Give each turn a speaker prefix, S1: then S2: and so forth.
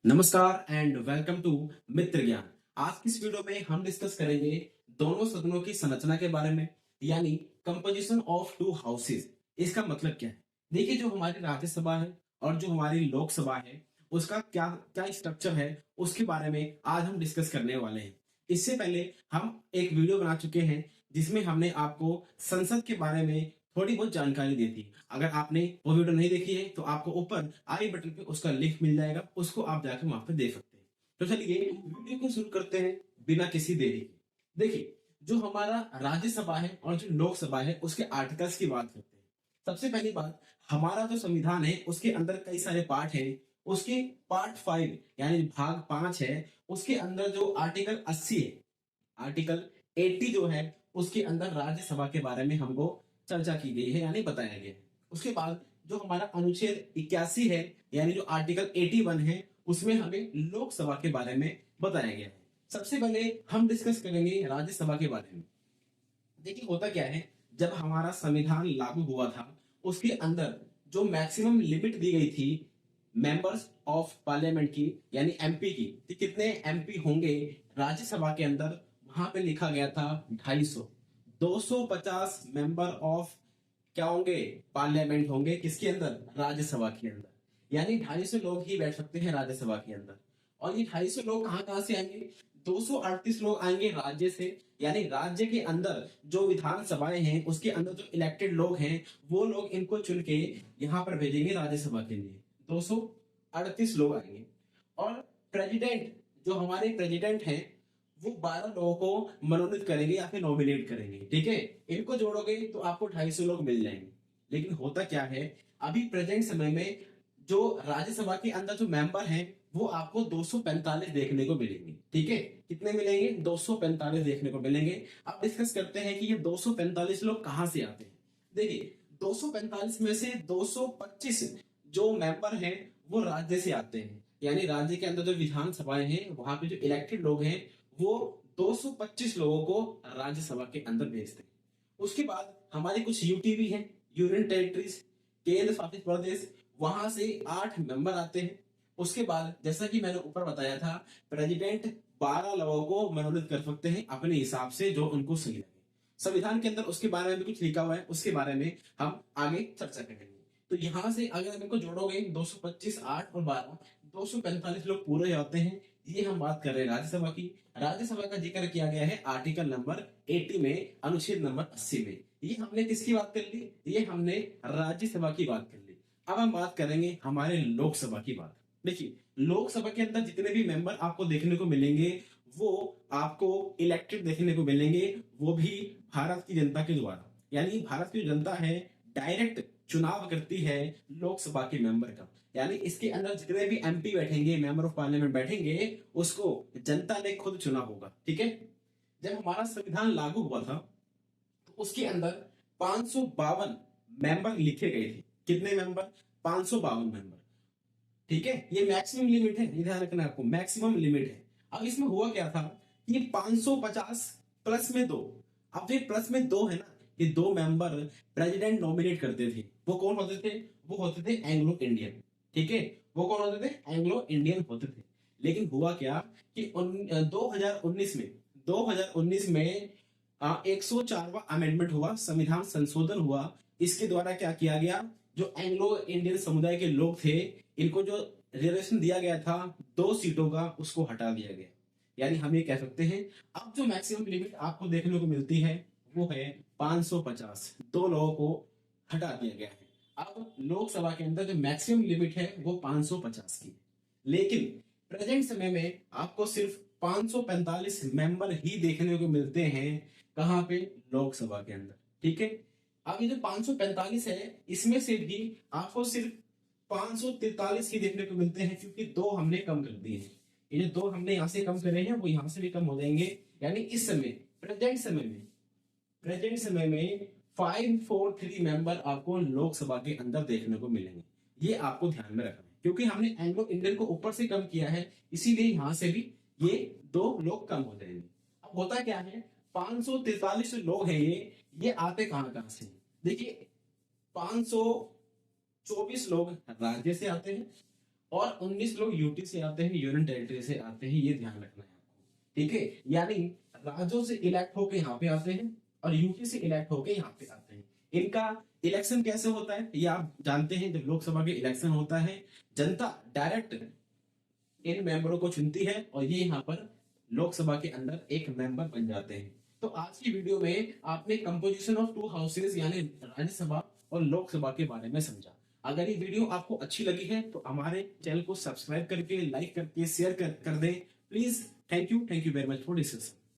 S1: नमस्कार and welcome to मित्र ज्ञान। आज की इस वीडियो में हम डिस्कस करेंगे दोनों सदनों की संरचना के बारे में, यानी कंपोजिशन ऑफ टू हाउसेस। इसका मतलब क्या है? देखिए, जो हमारी राज्यसभा है और जो हमारी लोकसभा है, उसका क्या क्या स्ट्रक्चर है, उसके बारे में आज हम डिस्कस करने वाले हैं। इससे पहले हम एक वीडियो बना चुके हैं जिसमें हमने आपको संसद के बारे में थोड़ी बहुत जानकारी दी थी। अगर आपने वो वीडियो नहीं देखी है तो आपको ऊपर आई बटन पे उसका लिंक मिल जाएगा, उसको आप जाकर वहां पे देख सकते हैं। तो चलिए वीडियो को शुरू करते हैं बिना किसी देरी के। देखिए, जो हमारा राज्यसभा है और जो लोकसभा है उसके आर्टिकल्स की बात करते हैं। सबसे पहली बात, हमारा जो संविधान है उसके अंदर कई सारे पार्ट हैं। उसके पार्ट 5 यानी भाग 5 है, उसके अंदर जो आर्टिकल 80 है, आर्टिकल 80 जो है उसके अंदर राज्यसभा के बारे में हमको चर्चा की गई है, यानी बताया गया है। उसके बाद जो हमारा अनुच्छेद 81 है, यानी जो आर्टिकल 81 है, उसमें हमें लोकसभा के बारे में बताया गया है। सबसे पहले हम डिस्कस करेंगे राज्यसभा के बारे में। देखिए, होता क्या है, जब हमारा संविधान लागू हुआ था उसके अंदर जो मैक्सिमम लिमिट दी गई थी मेंबर्स ऑफ पार्लियामेंट की, यानी एमपी की, कि कितने एमपी होंगे राज्यसभा के अंदर, वहां पे लिखा गया था 250। 250 मेंबर ऑफ क्या होंगे, पार्लियामेंट होंगे किसके अंदर, राज्यसभा के अंदर। यानी 250 लोग ही बैठ सकते हैं राज्यसभा के अंदर। और ये 250 लोग कहाँ कहाँ से आएंगे? 238 लोग आएंगे राज्य से, यानी राज्य के अंदर जो विधानसभाएं हैं उसके अंदर जो इलेक्टेड लोग हैं वो लोग इनको चुन के यहाँ पर भेजेंगे राज्यसभा के लिए। 238 लोग आएंगे। और प्रेसिडेंट, जो हमारे प्रेसिडेंट हैं, वो 12 लोगों को मनोनीत करेंगे या फिर नॉमिनेट करेंगे। ठीक है, इनको जोड़ोगे तो आपको 250 लोग मिल जाएंगे। लेकिन होता क्या है, अभी प्रेजेंट समय में जो राज्यसभा के अंदर जो मेंबर हैं वो आपको 245 देखने को मिलेंगे। ठीक है, कितने मिलेंगे? 245 देखने को मिलेंगे। अब डिस्कस करते हैं कि ये 245 लोग कहां से आते हैं। देखिए, 245 में से 225 जो मेंबर हैं वो राज्य से आते हैं, यानी राज्य के अंदर जो विधानसभाएं हैं वहां पे जो इलेक्टेड लोग हैं वो 225 लोगों को राज्यसभा के अंदर भेजते हैं। उसके बाद हमारी कुछ यूटी भी है, यूनियन टेरिटरीज, केंद्र शासित प्रदेश, वहां से 8 मेंबर आते हैं। उसके बाद जैसा कि मैंने ऊपर बताया था, प्रेसिडेंट 12 लोगों को मनोनीत कर सकते हैं अपने हिसाब से जो उनको सही लगे। संविधान के अंदर उसके बारे में भी कुछ लिखा हुआ है, उसके बारे में हम आगे चर्चा करेंगे। तो यहाँ से अगर इनको जोड़ोगे 225, 8 और 12, 245 लोग पूरे होते हैं। ये हम बात कर रहे हैं राज्यसभा की। राज्यसभा का जिक्र किया गया है आर्टिकल नंबर 80 में, अनुच्छेद नंबर 80 में। ये हमने किसकी बात कर ली? ये हमने राज्यसभा की बात कर ली। अब हम बात करेंगे हमारे लोकसभा की बात। देखिए, लोकसभा के अंदर जितने भी मेंबर आपको देखने को मिलेंगे वो आपको इलेक्टेड देखने को मिलेंगे, वो भी भारत की जनता के द्वारा। यानी भारत की जनता है डायरेक्ट चुनाव करती है लोकसभा के मेंबर का। यानी इसके अंदर जितने भी एमपी बैठेंगे, मेंबर ऑफ पार्लियामेंट बैठेंगे, उसको जनता ने खुद चुना होगा। ठीक है, जब हमारा संविधान लागू हुआ था तो उसके अंदर 552 मेंबर लिखे गए थे। कितने मेंबर? 552 मेंबर। ठीक है, ये मैक्सिमम लिमिट है, ये ध्यान रखना आपको, मैक्सिमम लिमिट है। अब इसमें हुआ क्या था कि 550 प्लस में दो। अब ये प्लस में दो है ना, ये दो मेंबर प्रेसिडेंट नॉमिनेट करते थे। वो कौन होते थे? वो होते थे एंग्लो इंडियन। ठीक है, वो कौन होते थे? एंग्लो इंडियन होते थे। लेकिन हुआ क्या कि 2019 में 104वां अमेंडमेंट हुआ, संविधान संशोधन हुआ। इसके द्वारा क्या किया गया, जो एंग्लो इंडियन समुदाय के लोग थे इनको जो रिजर्वेशन दिया गया था 2 सीटों का, उसको हटा दिया गया। यानी हम ये कह सकते हैं अब जो मैक्सिमम लिमिट आपको देखने को मिलती है वो है 550। 2 लोगों को हटा दिया गया है। अब लोकसभा के अंदर जो मैक्सिमम लिमिट है वो 550 की है। लेकिन प्रेजेंट समय में आपको सिर्फ 545 मेंबर ही देखने को मिलते हैं। कहाँ पे? लोकसभा के अंदर। ठीक है, अब ये जो 545 है इसमें से भी आपको सिर्फ 543 ही देखने को मिलते हैं, क्योंकि 2 हमने कम कर दिए हैं। ये जो 2 हमने यहाँ से कम करे हैं वो यहाँ से भी कम हो जाएंगे। यानी इस समय प्रेजेंट समय में 543 मेंबर आपको लोकसभा के अंदर देखने को मिलेंगे। ये आपको ध्यान में रखना है, क्योंकि हमने एंग्लो इंडियन को ऊपर से कम किया है, इसीलिए यहाँ से भी ये 2 लोग कम हो जाएंगे। अब होता क्या है, 543 लोग हैं, ये आते कहाँ से? देखिए, 524 लोग राज्य से आते हैं और 19 लोग यूटी से आते हैं, यूनियन टेरिटरी से आते हैं, ये ध्यान रखना है आपको। ठीक है, यानी राज्यों से इलेक्ट होके यहाँ पे आते हैं और यूटी से इलेक्ट होके यहाँ पे आते हैं। इनका इलेक्शन कैसे होता है ये आप जानते हैं। जब लोकसभा के इलेक्शन होता है, जनता डायरेक्ट इन मेंबरों को चुनती है और ये यहाँ पर लोकसभा के अंदर एक मेंबर बन जाते हैं। तो आज की वीडियो में आपने कंपोजिशन ऑफ टू हाउसेज यानी राज्यसभा और लोकसभा के बारे में समझा। अगर ये वीडियो आपको अच्छी लगी है तो हमारे चैनल को सब्सक्राइब करके, लाइक करके, शेयर कर दें please. Thank you very much for discussion.